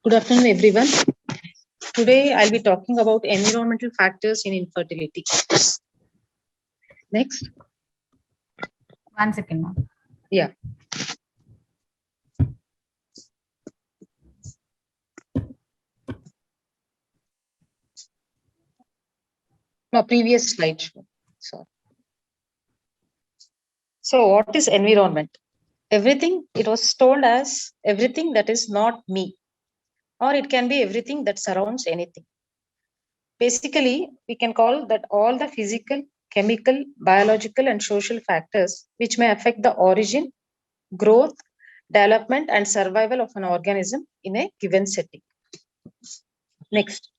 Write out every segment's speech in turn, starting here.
Good afternoon, everyone. Today, I'll be talking about environmental factors in infertility. Next. 1 second, ma'am. Yeah. No, previous slide. Sorry. So, what is environment? Everything, it was told as everything that is not me, or it can be everything that surrounds anything. Basically, we can call that all the physical, chemical, biological, and social factors which may affect the origin, growth, development, and survival of an organism in a given setting. Next.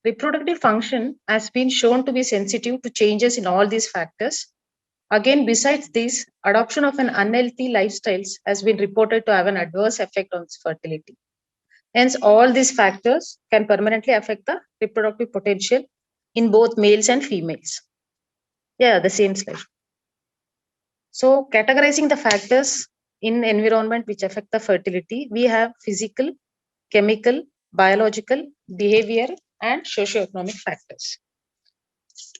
Reproductive function has been shown to be sensitive to changes in all these factors. Again, besides this, adoption of an unhealthy lifestyles has been reported to have an adverse effect on fertility. Hence, all these factors can permanently affect the reproductive potential in both males and females. Yeah, the same slide. So, categorizing the factors in environment which affect the fertility, we have physical, chemical, biological, behavioral, and socioeconomic factors.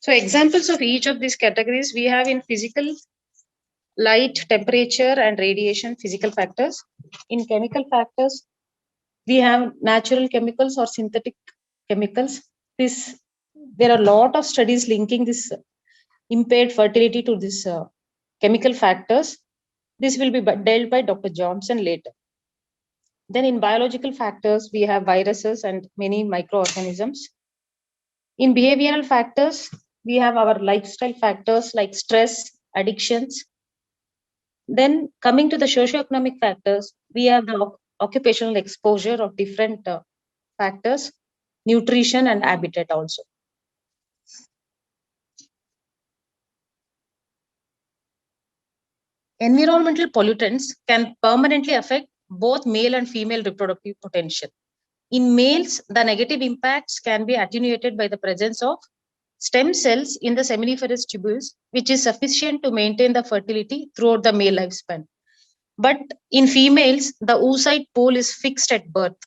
So examples of each of these categories we have in physical, light, temperature, and radiation physical factors. In chemical factors, we have natural chemicals or synthetic chemicals. There are a lot of studies linking this impaired fertility to this chemical factors. This will be dealt by Dr. Johnson later. Then in biological factors, we have viruses and many microorganisms. In behavioral factors, we have our lifestyle factors like stress, addictions. Then coming to the socioeconomic factors, we have the occupational exposure of different factors, nutrition and habitat also. Environmental pollutants can permanently affect both male and female reproductive potential. In males, the negative impacts can be attenuated by the presence of stem cells in the seminiferous tubules, which is sufficient to maintain the fertility throughout the male lifespan. But in females, the oocyte pole is fixed at birth,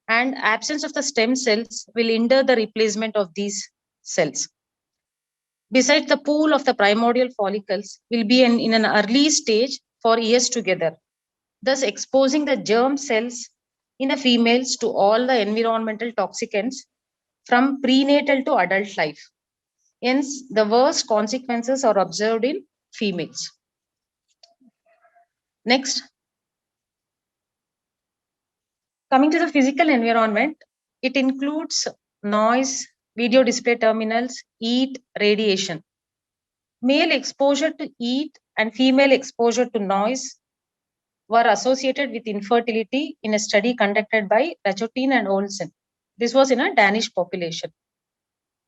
and absence of the stem cells will hinder the replacement of these cells. Besides, the pool of the primordial follicles will be in an early stage for years together, thus exposing the germ cells in the females to all the environmental toxicants from prenatal to adult life. Hence, the worst consequences are observed in females. Next. Coming to the physical environment, it includes noise, video display terminals, heat, radiation. Male exposure to heat and female exposure to noise were associated with infertility in a study conducted by Rachotin and Olsen. This was in a Danish population.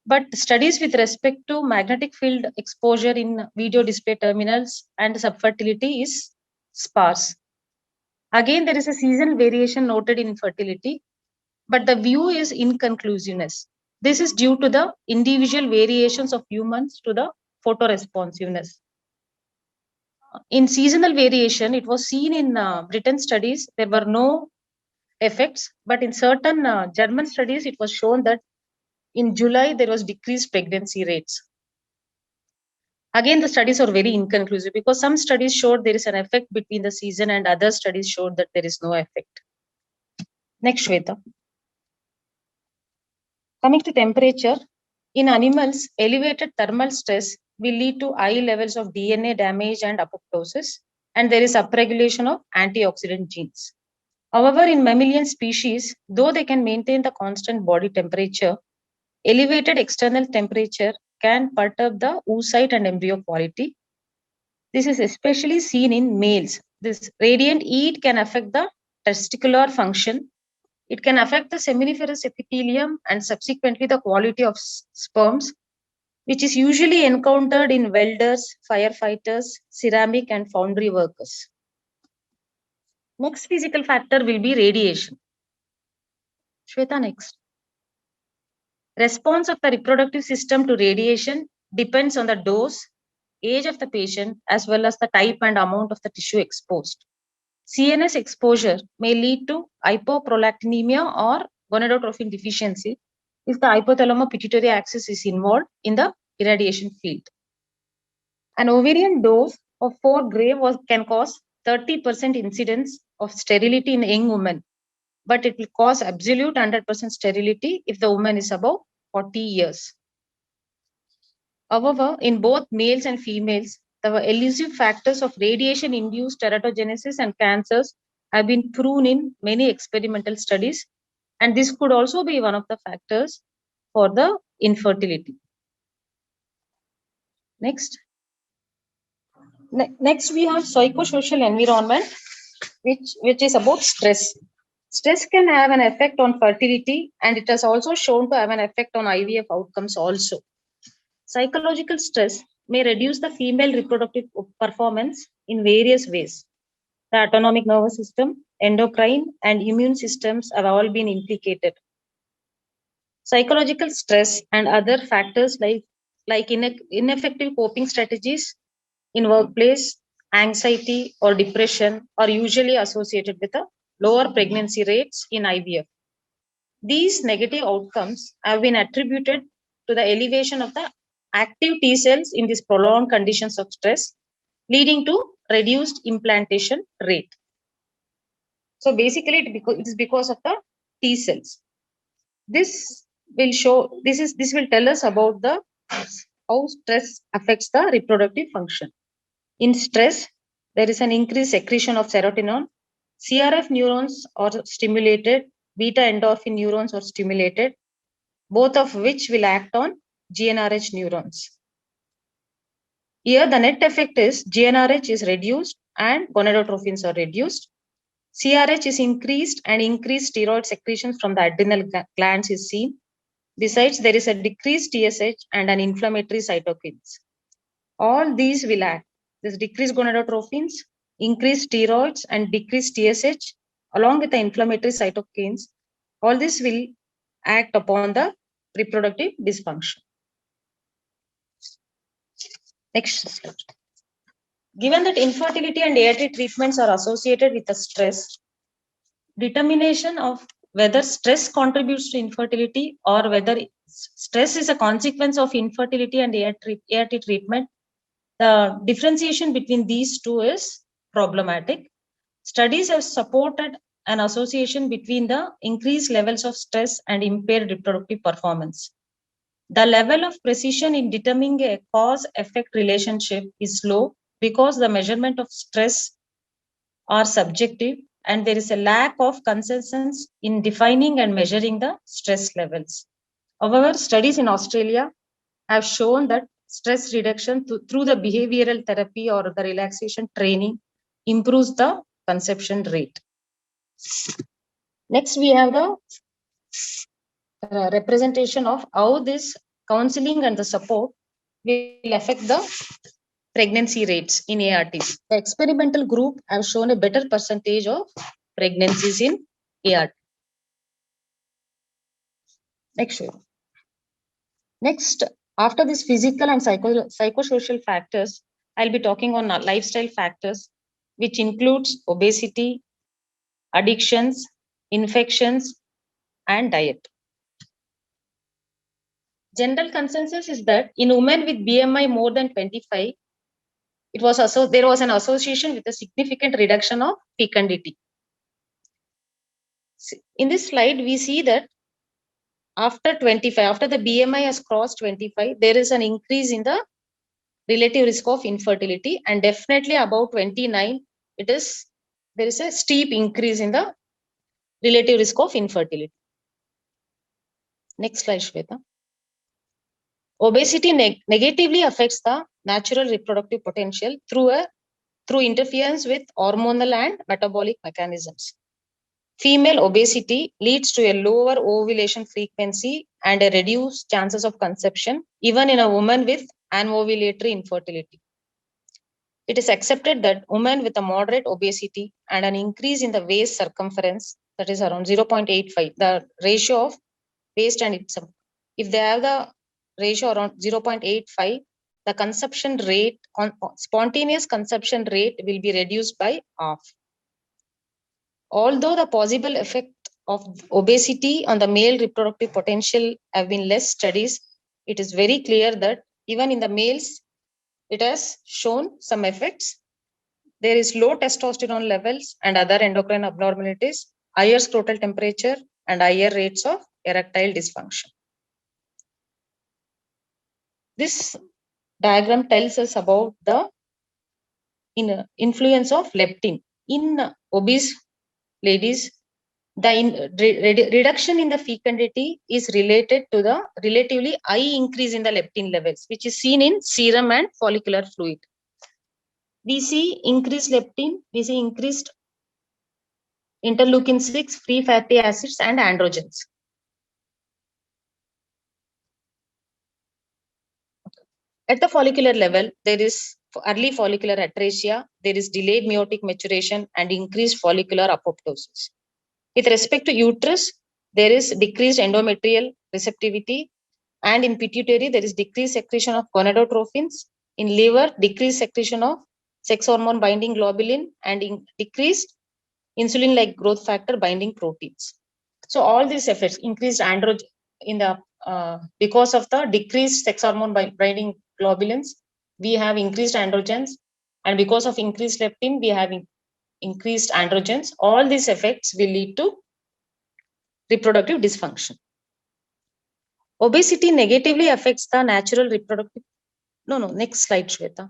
But studies with respect to magnetic field exposure in video display terminals and subfertility is sparse. Again, there is a seasonal variation noted in fertility, but the view is inconclusiveness. This is due to the individual variations of humans to the photoresponsiveness. In seasonal variation, it was seen in Britain studies, there were no effects, but in certain German studies, it was shown that in July, there was decreased pregnancy rates. Again, the studies are very inconclusive because some studies showed there is an effect between the season and other studies showed that there is no effect. Next, Shweta. Coming to temperature, in animals, elevated thermal stress will lead to high levels of DNA damage and apoptosis, and there is upregulation of antioxidant genes. However, in mammalian species, though they can maintain the constant body temperature, elevated external temperature can perturb the oocyte and embryo quality. This is especially seen in males. This radiant heat can affect the testicular function. It can affect the seminiferous epithelium and subsequently the quality of sperms, which is usually encountered in welders, firefighters, ceramic and foundry workers. Next physical factor will be radiation. Shweta, next. Response of the reproductive system to radiation depends on the dose, age of the patient, as well as the type and amount of the tissue exposed. CNS exposure may lead to hypoprolactinemia or gonadotrophin deficiency if the hypothalamo-pituitary axis is involved in the irradiation field. An ovarian dose of 4 gray can cause 30% incidence of sterility in young women, but it will cause absolute 100% sterility if the woman is above 40 years. However, in both males and females, the elusive factors of radiation-induced teratogenesis and cancers have been proven in many experimental studies, and this could also be one of the factors for the infertility. Next. Next, we have psychosocial environment, which is about stress. Stress can have an effect on fertility, and it has also shown to have an effect on IVF outcomes also. Psychological stress may reduce the female reproductive performance in various ways. The autonomic nervous system, endocrine, and immune systems have all been implicated. Psychological stress and other factors like ineffective coping strategies in workplace, anxiety, or depression are usually associated with a lower pregnancy rates in IVF. These negative outcomes have been attributed to the elevation of the active T cells in these prolonged conditions of stress, leading to reduced implantation rate. So basically, it is because of the T cells. This will tell us about the how stress affects the reproductive function. In stress, there is an increased secretion of serotonin. CRF neurons are stimulated, beta endorphin neurons are stimulated, both of which will act on GnRH neurons. Here, the net effect is GnRH is reduced and gonadotrophins are reduced. CRH is increased and increased steroid secretions from the adrenal glands is seen. Besides, there is a decreased TSH and an inflammatory cytokines. All these will act. This decreased gonadotrophins, increased steroids, and decreased TSH, along with the inflammatory cytokines, all this will act upon the reproductive dysfunction. Next slide. Given that infertility and ART treatments are associated with the stress, determination of whether stress contributes to infertility or whether stress is a consequence of infertility and ART treatment, the differentiation between these two is problematic. Studies have supported an association between the increased levels of stress and impaired reproductive performance. The level of precision in determining a cause-effect relationship is low because the measurement of stress are subjective and there is a lack of consensus in defining and measuring the stress levels. However, studies in Australia have shown that stress reduction through the behavioral therapy or the relaxation training improves the conception rate. Next, we have the representation of how this counseling and the support will affect the pregnancy rates in ARTs. The experimental group have shown a better percentage of pregnancies in ART. Next, after these physical and psychosocial factors, I'll be talking on lifestyle factors, which includes obesity, addictions, infections, and diet. General consensus is that in women with BMI more than 25, there was an association with a significant reduction of fecundity. In this slide, we see that after 25, after the BMI has crossed 25, there is an increase in the relative risk of infertility, and definitely above 29, there is a steep increase in the relative risk of infertility. Next slide, Shweta. Obesity negatively affects the natural reproductive potential through interference with hormonal and metabolic mechanisms. Female obesity leads to a lower ovulation frequency and a reduced chances of conception, even in a woman with anovulatory infertility. It is accepted that women with a moderate obesity and an increase in the waist circumference, that is around 0.85, the ratio of waist and its, if they have the ratio around 0.85, the conception rate, spontaneous conception rate will be reduced by half. Although the possible effect of obesity on the male reproductive potential have been less studies, it is very clear that even in the males, it has shown some effects. There is low testosterone levels and other endocrine abnormalities, higher scrotal temperature, and higher rates of erectile dysfunction. This diagram tells us about the influence of leptin in obese ladies. The reduction in the fecundity is related to the relatively high increase in the leptin levels, which is seen in serum and follicular fluid. We see increased leptin, we see increased interleukin-6, free fatty acids, and androgens. At the follicular level, there is early follicular atresia, there is delayed meiotic maturation, and increased follicular apoptosis. With respect to uterus, there is decreased endometrial receptivity, and in pituitary, there is decreased secretion of gonadotrophins. In liver, decreased secretion of sex hormone binding globulin and decreased insulin-like growth factor binding proteins. So all these effects, increased androgen in the because of the decreased sex hormone binding globulins, we have increased androgens, and because of increased leptin, we have increased androgens. All these effects will lead to reproductive dysfunction. Obesity negatively affects the natural reproductive. Next slide, Shweta.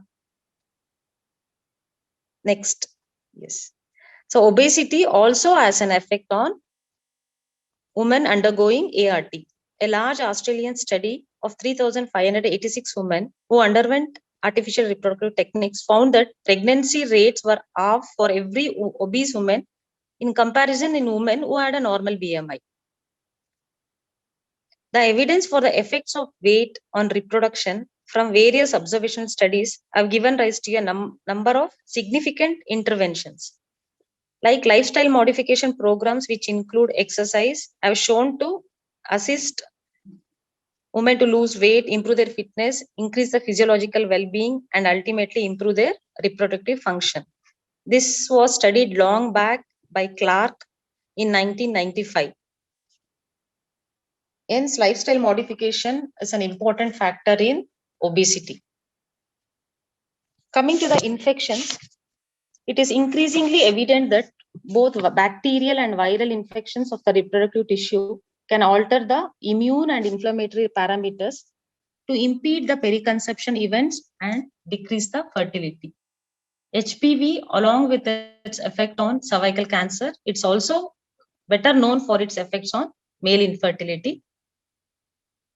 Next. Yes. So obesity also has an effect on women undergoing ART. A large Australian study of 3,586 women who underwent artificial reproductive techniques found that pregnancy rates were half for every obese woman in comparison in women who had a normal BMI. The evidence for the effects of weight on reproduction from various observational studies have given rise to a number of significant interventions. Like lifestyle modification programs, which include exercise, have shown to assist women to lose weight, improve their fitness, increase the physiological well-being, and ultimately improve their reproductive function. This was studied long back by Clark in 1995. Hence, lifestyle modification is an important factor in obesity. Coming to the infections, it is increasingly evident that both bacterial and viral infections of the reproductive tissue can alter the immune and inflammatory parameters to impede the periconception events and decrease the fertility. HPV, along with its effect on cervical cancer, it's also better known for its effects on male infertility.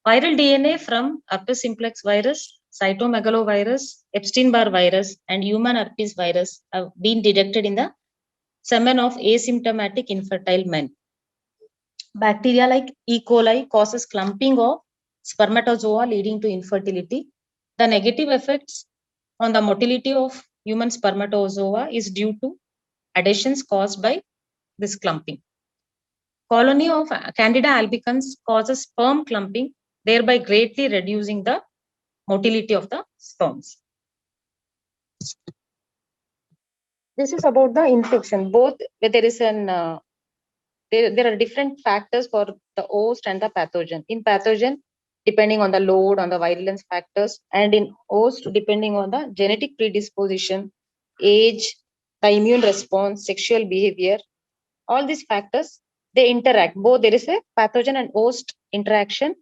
Viral DNA from herpes simplex virus, cytomegalovirus, Epstein-Barr virus, and human herpes virus have been detected in the semen of asymptomatic infertile men. Bacteria like E. coli causes clumping of spermatozoa leading to infertility. The negative effects on the motility of human spermatozoa is due to adhesions caused by this clumping. Colony of Candida albicans causes sperm clumping, thereby greatly reducing the motility of the sperms. This is about the infection. Both there is an there are different factors for the host and the pathogen. In pathogen, depending on the load, on the virulence factors, and in host, depending on the genetic predisposition, age, the immune response, sexual behavior, all these factors, they interact. Both there is a pathogen and host interaction.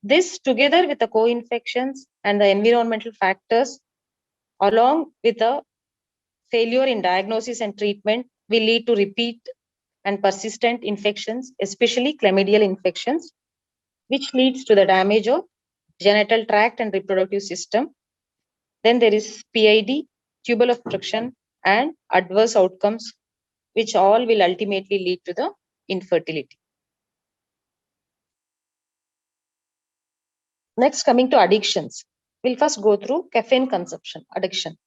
This together with the co-infections and the environmental factors, along with the failure in diagnosis and treatment, will lead to repeat and persistent infections, especially chlamydial infections, which leads to the damage of genital tract and reproductive system. Then there is PID, tubal obstruction, and adverse outcomes, which all will ultimately lead to the infertility. Next, coming to addictions. We'll first go through caffeine consumption, addiction.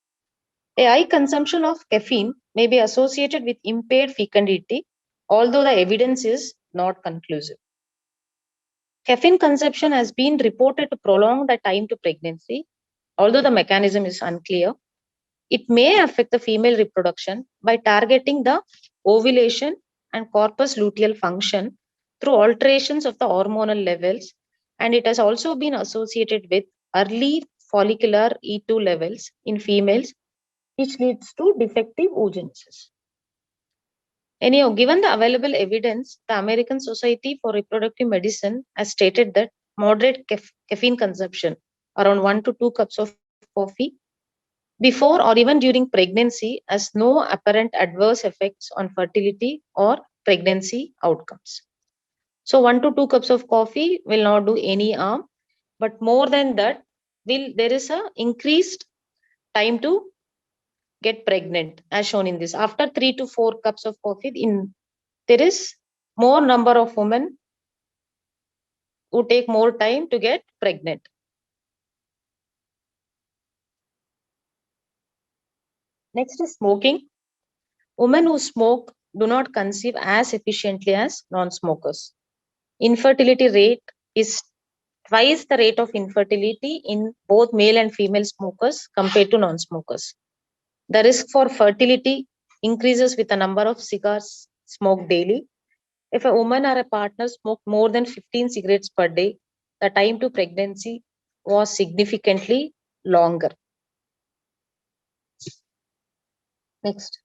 A high consumption of caffeine may be associated with impaired fecundity, although the evidence is not conclusive. Caffeine consumption has been reported to prolong the time to pregnancy, although the mechanism is unclear. It may affect the female reproduction by targeting the ovulation, and corpus luteal function through alterations of the hormonal levels, and it has also been associated with early follicular E2 levels in females, which leads to defective oogenesis. Anyhow, given the available evidence, the American Society for Reproductive Medicine has stated that moderate caffeine consumption, around 1 to 2 cups of coffee, before or even during pregnancy, has no apparent adverse effects on fertility or pregnancy outcomes. So, 1 to 2 cups of coffee will not do any harm, but more than that, there is a increased time to get pregnant, as shown in this. After 3 to 4 cups of coffee, there is more number of women who take more time to get pregnant. Next is smoking. Women who smoke do not conceive as efficiently as non-smokers. Infertility rate is twice the rate of infertility in both male and female smokers compared to non-smokers. The risk for fertility increases with the number of cigars smoked daily. If a woman or a partner smoked more than 15 cigarettes per day, the time to pregnancy was significantly longer. Next.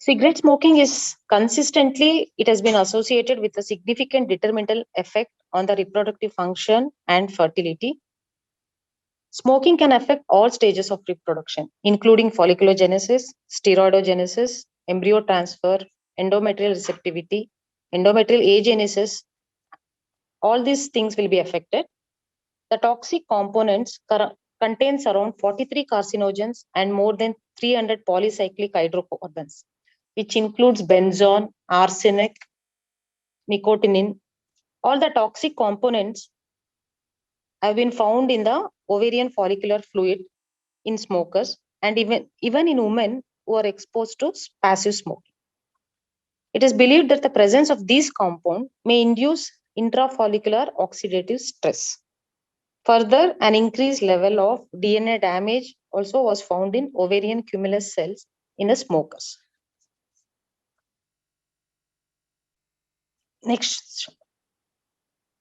Cigarette smoking is consistently, it has been associated with a significant detrimental effect on the reproductive function and fertility. Smoking can affect all stages of reproduction, including folliculogenesis, steroidogenesis, embryo transfer, endometrial receptivity, endometrial agenesis. All these things will be affected. The toxic components contains around 43 carcinogens and more than 300 polycyclic hydrocarbons, which includes benzone, arsenic, nicotinin. All the toxic components have been found in the ovarian follicular fluid in smokers and even in women who are exposed to passive smoking. It is believed that the presence of these compounds may induce intrafollicular oxidative stress. Further, an increased level of DNA damage also was found in ovarian cumulus cells in the smokers. Next,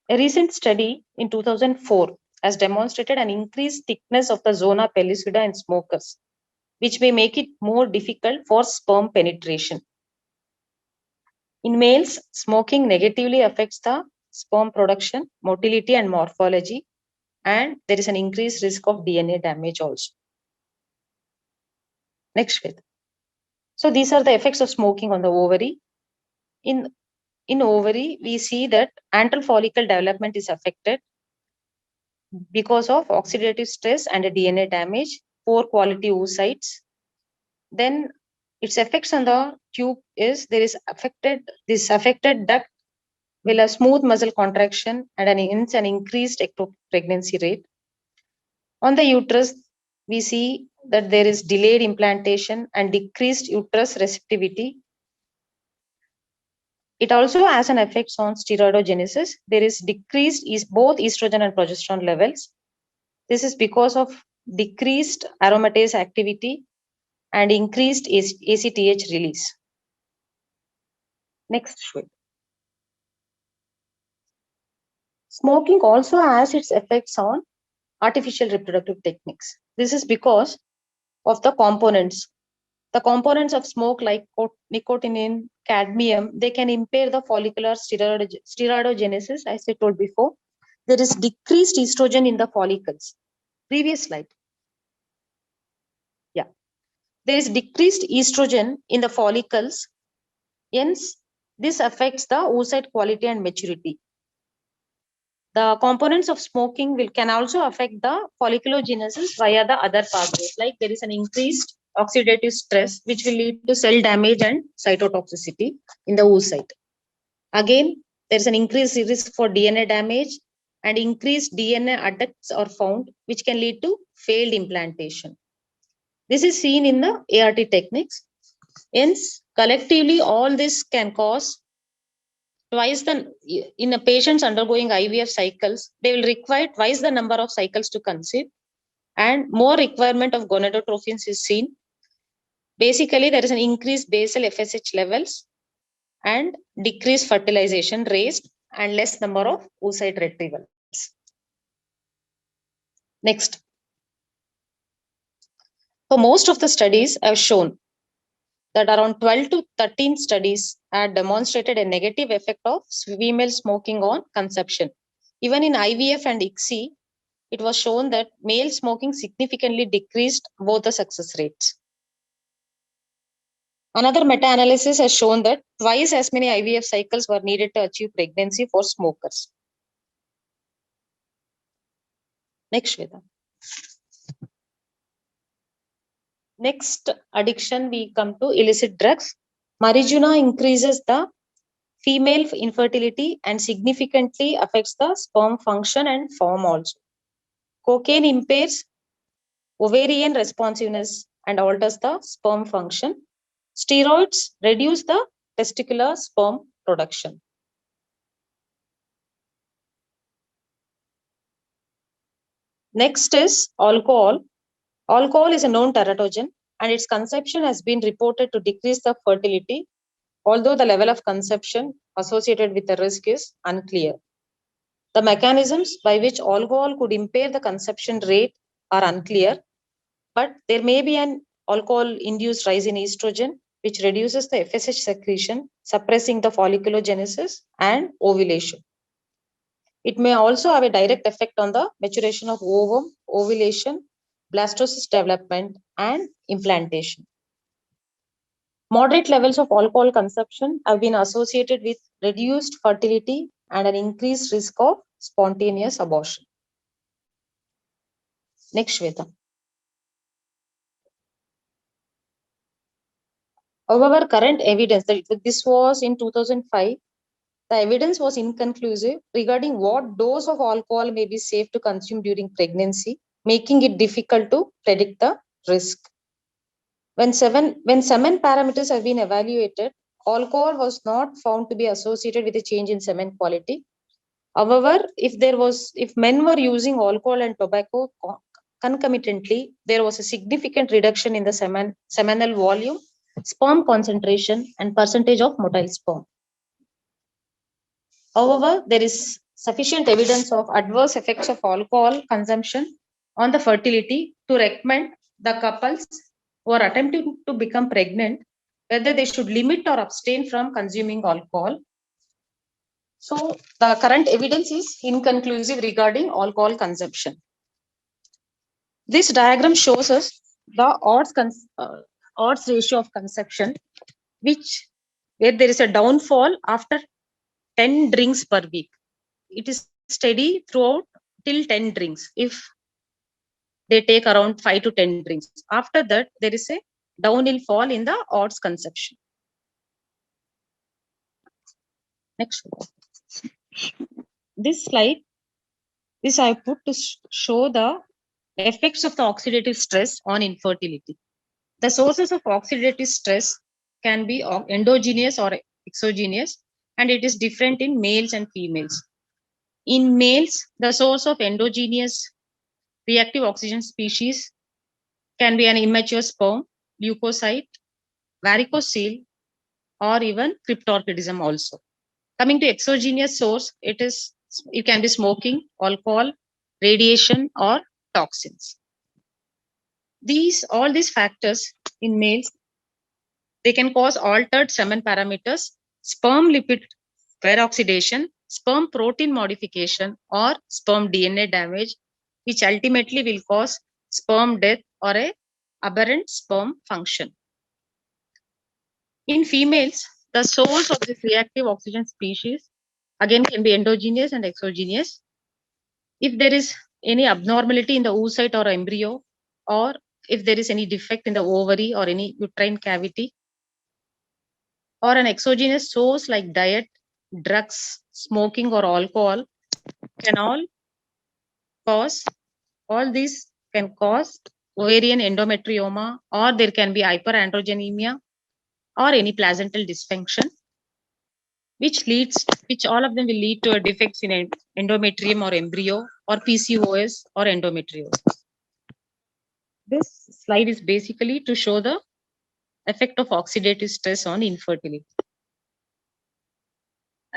a recent study in 2004 has demonstrated an increased thickness of the zona pellucida in smokers, which may make it more difficult for sperm penetration. In males, smoking negatively affects the sperm production, motility, and morphology, and there is an increased risk of DNA damage also. Next, Shweta. So these are the effects of smoking on the ovary. In ovary, we see that antral follicle development is affected because of oxidative stress and a DNA damage, poor quality oocytes. Then its effects on the tube is this affected duct will have smooth muscle contraction and an increased ectopic pregnancy rate. On the uterus, we see that there is delayed implantation and decreased uterus receptivity. It also has an effect on steroidogenesis. There is decreased both estrogen and progesterone levels. This is because of decreased aromatase activity and increased ACTH release. Next, Shweta. Smoking also has its effects on artificial reproductive techniques. This is because of the components. The components of smoke like nicotinin, cadmium, they can impair the follicular steroidogenesis, as I told before. There is decreased estrogen in the follicles. Previous slide. Yeah. There is decreased estrogen in the follicles. Hence, this affects the oocyte quality and maturity. The components of smoking can also affect the folliculogenesis via the other pathways, like there is an increased oxidative stress, which will lead to cell damage and cytotoxicity in the oocyte. Again, there is an increased risk for DNA damage and increased DNA adducts are found, which can lead to failed implantation. This is seen in the ART techniques. Hence, collectively, all this can cause in a patients undergoing IVF cycles, they will require twice the number of cycles to conceive. and more requirement of gonadotrophins is seen. Basically, there is an increased basal FSH levels and decreased fertilization raised and less number of oocyte retrievals. Next. For most of the studies have shown that around 12 to 13 studies had demonstrated a negative effect of female smoking on conception. Even in IVF and ICSI, it was shown that male smoking significantly decreased both the success rates. Another meta-analysis has shown that twice as many IVF cycles were needed to achieve pregnancy for smokers. Next, Shweta. Next addiction, we come to illicit drugs. Marijuana increases the female infertility and significantly affects the sperm function and form also. Cocaine impairs ovarian responsiveness and alters the sperm function. Steroids reduce the testicular sperm production. Next is alcohol. Alcohol is a known teratogen and its consumption has been reported to decrease the fertility, although the level of consumption associated with the risk is unclear. The mechanisms by which alcohol could impair the conception rate are unclear, but there may be an alcohol-induced rise in estrogen, which reduces the FSH secretion, suppressing the folliculogenesis and ovulation. It may also have a direct effect on the maturation of ovum, ovulation, blastocyst development, and implantation. Moderate levels of alcohol consumption have been associated with reduced fertility and an increased risk of spontaneous abortion. Next, Shweta. However, current evidence that this was in 2005, the evidence was inconclusive regarding what dose of alcohol may be safe to consume during pregnancy, making it difficult to predict the risk. When semen parameters have been evaluated, alcohol was not found to be associated with a change in semen quality. However, if men were using alcohol and tobacco concomitantly, there was a significant reduction in the seminal volume, sperm concentration, and percentage of motile sperm. However, there is sufficient evidence of adverse effects of alcohol consumption on the fertility to recommend the couples who are attempting to become pregnant whether they should limit or abstain from consuming alcohol. So the current evidence is inconclusive regarding alcohol consumption. This diagram shows us the odds ratio of consumption, where there is a downfall after 10 drinks per week. It is steady throughout till 10 drinks. If they take around 5 to 10 drinks, after that there is a downhill fall in the odds consumption. Next. This slide, I put to show the effects of the oxidative stress on infertility. The sources of oxidative stress can be endogenous or exogenous, and it is different in males and females. In males, the source of endogenous reactive oxygen species can be an immature sperm, leukocyte, varicocele, or even cryptorchidism also. Coming to exogenous source, it can be smoking, alcohol, radiation, or toxins. All these factors in males, they can cause altered semen parameters, sperm lipid peroxidation, sperm protein modification, or sperm DNA damage, which ultimately will cause sperm death or a aberrant sperm function. In females, the source of this reactive oxygen species again can be endogenous and exogenous. If there is any abnormality in the oocyte or embryo, or if there is any defect in the ovary or any uterine cavity, or an exogenous source like diet, drugs, smoking, or alcohol, all these can cause ovarian endometrioma, or there can be hyperandrogenemia or any placental dysfunction, which all of them will lead to a defects in endometrium or embryo, or PCOS or endometriosis. This slide is basically to show the effect of oxidative stress on infertility.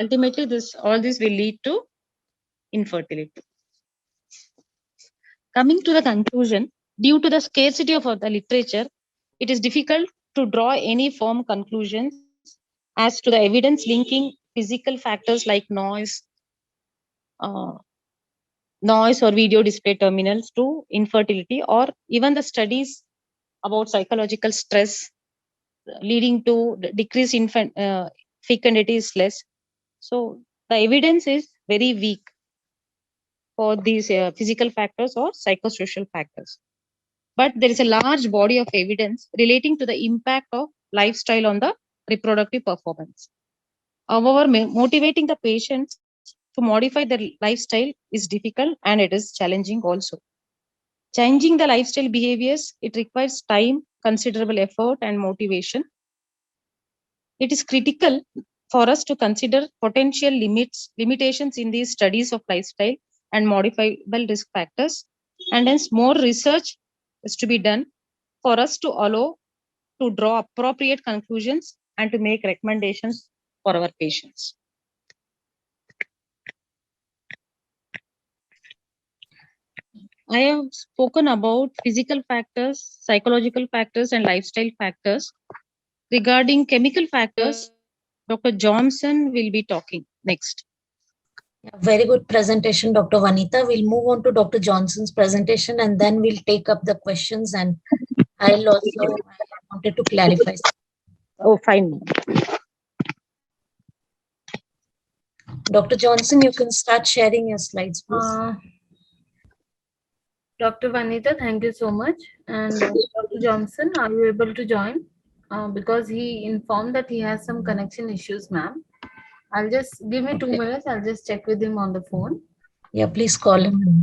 Ultimately, all this will lead to infertility. Coming to the conclusion, due to the scarcity of the literature, it is difficult to draw any firm conclusions as to the evidence linking physical factors like noise or video display terminals to infertility, or even the studies about psychological stress leading to decreased fecundity is less. So the evidence is very weak for these physical factors or psychosocial factors. But there is a large body of evidence relating to the impact of lifestyle on the reproductive performance. However, motivating the patients to modify their lifestyle is difficult and it is challenging also. Changing the lifestyle behaviors, it requires time, considerable effort, and motivation. It is critical for us to consider potential limitations in these studies of lifestyle and modifiable risk factors, and hence more research is to be done for us to allow to draw appropriate conclusions and to make recommendations for our patients. I have spoken about physical factors, psychological factors, and lifestyle factors. Regarding chemical factors, Dr. Johnson will be talking next. Very good presentation, Dr. Vanitha. We'll move on to Dr. Johnson's presentation and then we'll take up the questions, and I wanted to clarify. Oh, fine. Dr. Johnson, you can start sharing your slides, please. Dr. Vanitha, thank you so much. And Dr. Johnson, are you able to join? Because he informed that he has some connection issues, ma'am. I'll just give me 2 minutes. I'll just check with him on the phone. Yeah, please call him.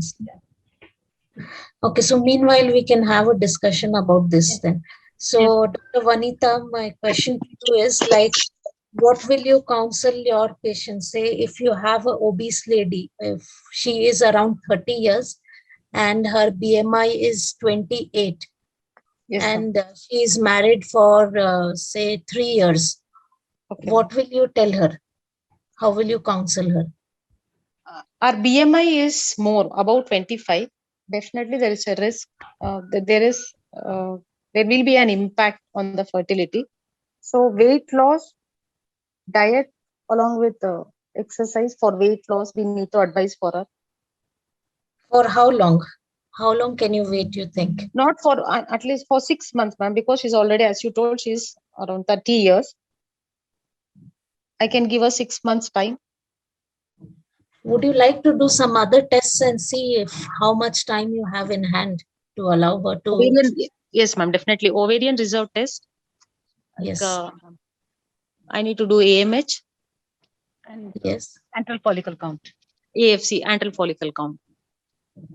Okay, so meanwhile, we can have a discussion about this then. So, Dr. Vanitha, my question to you is like, what will you counsel your patients? Say, if you have an obese lady, if she is around 30 years and her BMI is 28, yes, and she is married for, say, 3 years, okay, what will you tell her? How will you counsel her? Our BMI is more, about 25. Definitely, there is a risk. There will be an impact on the fertility. So, weight loss, diet, along with exercise for weight loss, we need to advise for her. For how long? How long can you wait, you think? Not for at least for 6 months, ma'am, because she's already, as you told, she's around 30 years. I can give her 6 months time. Would you like to do some other tests and see if how much time you have in hand to allow her to? Ovarian, yes, ma'am, definitely. Ovarian reserve test. Yes. I need to do AMH. And yes. Antral follicle count. AFC, antral follicle count.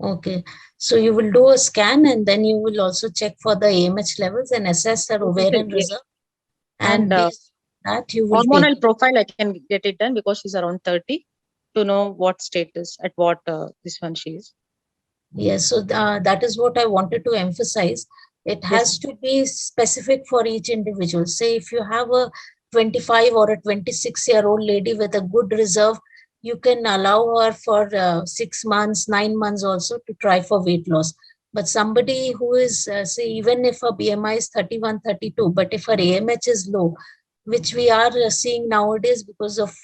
Okay. So you will do a scan and then you will also check for the AMH levels and assess her ovarian reserve. And based on that, you will hormonal profile, I can get it done because she's around 30 to know what status, at what this one she is. Yes, so that is what I wanted to emphasize. It has to be specific for each individual. Say if you have a 25 or a 26-year-old lady with a good reserve, you can allow her for 6 months, 9 months also to try for weight loss. But somebody who is, say, even if her BMI is 31, 32, but if her AMH is low, which we are seeing nowadays because of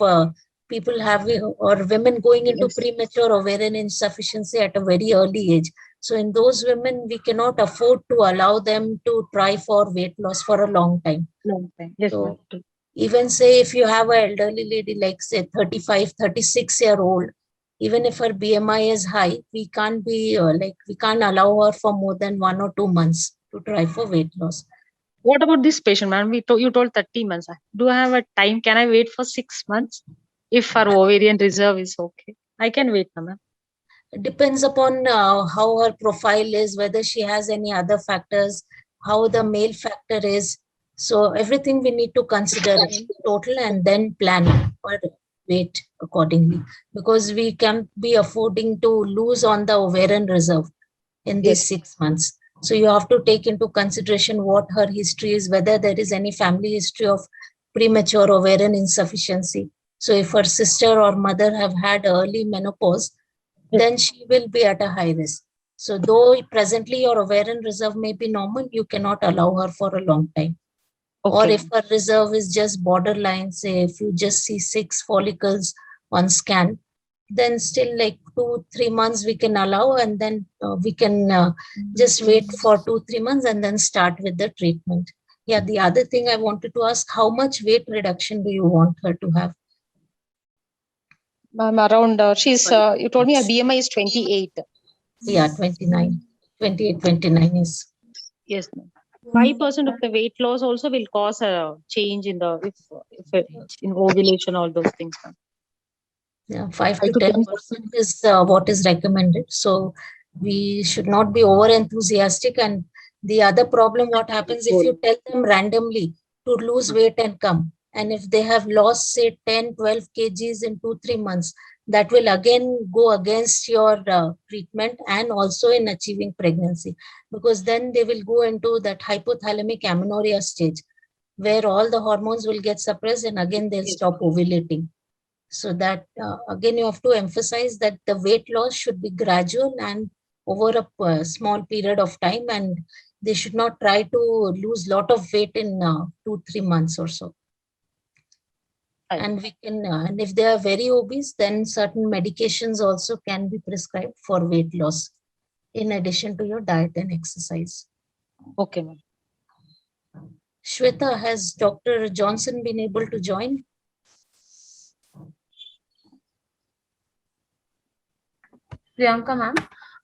people having or women going into premature ovarian insufficiency at a very early age. So in those women, we cannot afford to allow them to try for weight loss for a long time. Yes, so even say if you have an elderly lady like say 35, 36-year-old, even if her BMI is high, we can't be we can't allow her for more than 1 or 2 months to try for weight loss. What about this patient, ma'am? You told 30 months. Do I have a time? Can I wait for 6 months? If her ovarian reserve is okay, I can wait, ma'am. It depends upon how her profile is, whether she has any other factors, how the male factor is. So everything we need to consider in total and then plan for weight accordingly, because we can't be affording to lose on the ovarian reserve in these 6 months. So you have to take into consideration what her history is, whether there is any family history of premature ovarian insufficiency. So if her sister or mother have had early menopause, then she will be at a high risk. So though presently your ovarian reserve may be normal, you cannot allow her for a long time. Or Okay. if her reserve is just borderline, say if you just see 6 follicles on scan, then still like 2-3 months we can allow, and then we can just wait for 2-3 months and then start with the treatment. Yeah, the other thing I wanted to ask, how much weight reduction do you want her to have? Ma'am, around, you told me her BMI is 28. Yeah, 29, 28, 29 is. Yes, ma'am. 5% of the weight loss also will cause a change in the, if in ovulation, all those things, ma'am. Yeah, 5 5 to to 10%. 10% is what is recommended. So we should not be over enthusiastic. And the other problem, what happens if you tell them randomly to lose weight and come, and if they have lost say 10, 12 kgs in 2-3 months, that will again go against your treatment and also in achieving pregnancy, because then they will go into that hypothalamic amenorrhea stage where all the hormones will get suppressed and again they'll stop ovulating. So that again, you have to emphasize that the weight loss should be gradual and over a small period of time, and they should not try to lose lot of weight in 2-3 months or so. Right. And we can, and if they are very obese, then certain medications also can be prescribed for weight loss in addition to your diet and exercise. Okay, ma'am. Shweta, has Dr. Johnson been able to join? Priyanka ma'am,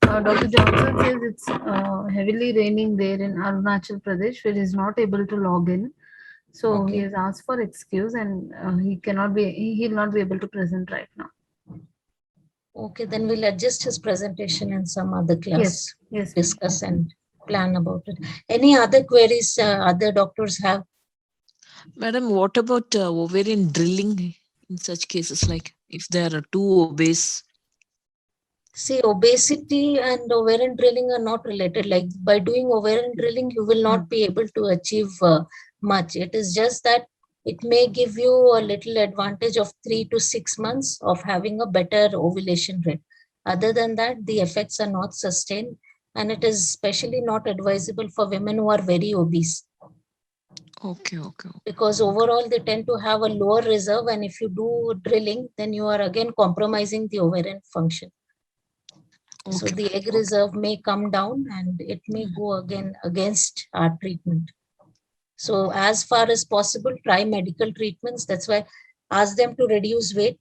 Dr. Johnson says it's heavily raining there in Arunachal Pradesh, where he's not able to log in. So he Okay. has asked for excuse, and he'll not be able to present right now. Okay, then we'll adjust his presentation in some other class. Yes. Discuss and plan about it. Any other queries other doctors have? Madam, what about ovarian drilling in such cases, like if there are too obese? See, obesity and ovarian drilling are not related. Like by doing ovarian drilling, you will not be able to achieve much. It is just that it may give you a little advantage of 3 to 6 months of having a better ovulation rate. Other than that, the effects are not sustained, and it is especially not advisable for women who are very obese. Okay. Because overall they tend to have a lower reserve, and if you do drilling, then you are again compromising the ovarian function. Okay. So the egg reserve may come down and it may go again against our treatment. So as far as possible, try medical treatments. That's why ask them to reduce weight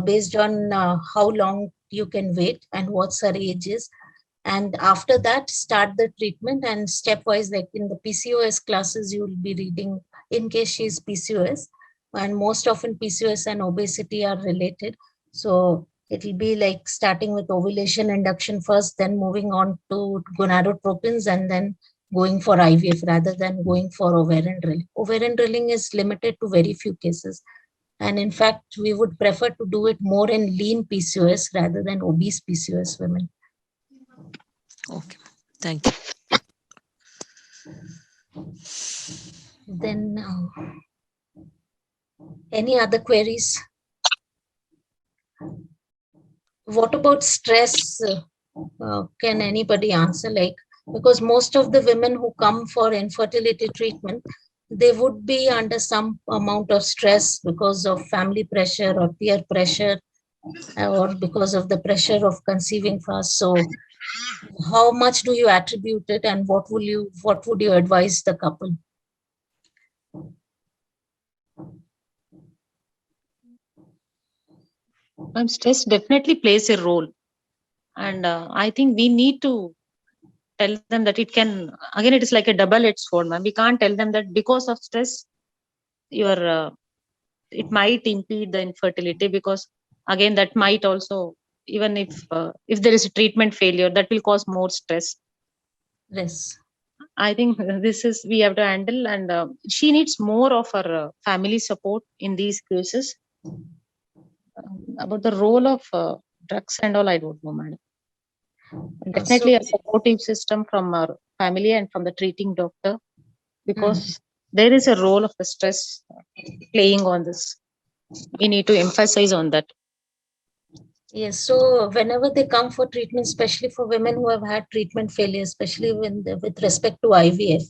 based on how long you can wait and what her age is. And after that, start the treatment, and stepwise, like in the PCOS classes, you will be reading in case she is PCOS, and most often PCOS and obesity are related. So it will be like starting with ovulation induction first, then moving on to gonadotropins, and then going for IVF rather than going for ovarian drilling. Ovarian drilling is limited to very few cases. And in fact, we would prefer to do it more in lean PCOS rather than obese PCOS women. Okay. Thank you. Then any other queries? What about stress? Can anybody answer? Like, because most of the women who come for infertility treatment, they would be under some amount of stress because of family pressure or peer pressure, or because of the pressure of conceiving fast. So how much do you attribute it, and what would you advise the couple? Stress definitely plays a role. And I think we need to tell them that it can, again, it is like a double-edged sword, ma'am. We can't tell them that because of stress, it might impede the infertility, because again, that might also, even if there is a treatment failure, that will cause more stress. Yes. I think we have to handle, and she needs more of her family support in these cases. About the role of drugs and all, I don't know, madam. Definitely a supportive system from our family and from the treating doctor, because there is a role of the stress playing on this. We need to emphasize on that. Yes, so whenever they come for treatment, especially for women who have had treatment failure, especially with respect to IVF,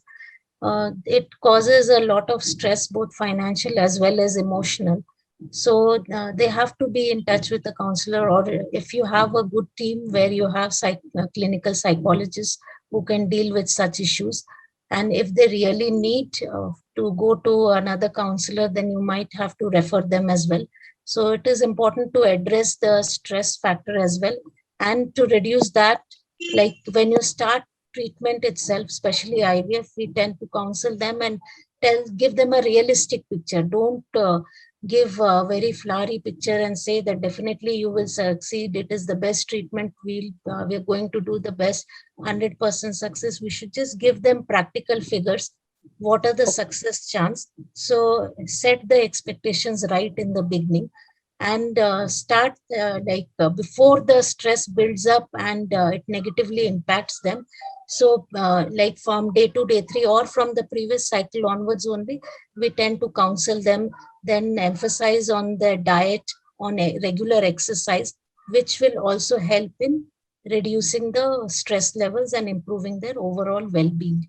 it causes a lot of stress, both financial as well as emotional. So they have to be in touch with a counselor, or if you have a good team where you have clinical psychologists who can deal with such issues. And if they really need to go to another counselor, then you might have to refer them as well. So it is important to address the stress factor as well, and to reduce that. Like when you start treatment itself, especially IVF, we tend to counsel them and give them a realistic picture. Don't give a very flowery picture and say that definitely you will succeed. It is the best treatment. We're going to do the best, 100% success. We should just give them practical figures. What are the success chance? So set the expectations right in the beginning, and start before the stress builds up and it negatively impacts them. So like from day 2, day 3, or from the previous cycle onwards only, we tend to counsel them, then emphasize on their diet, on a regular exercise, which will also help in reducing the stress levels and improving their overall well-being.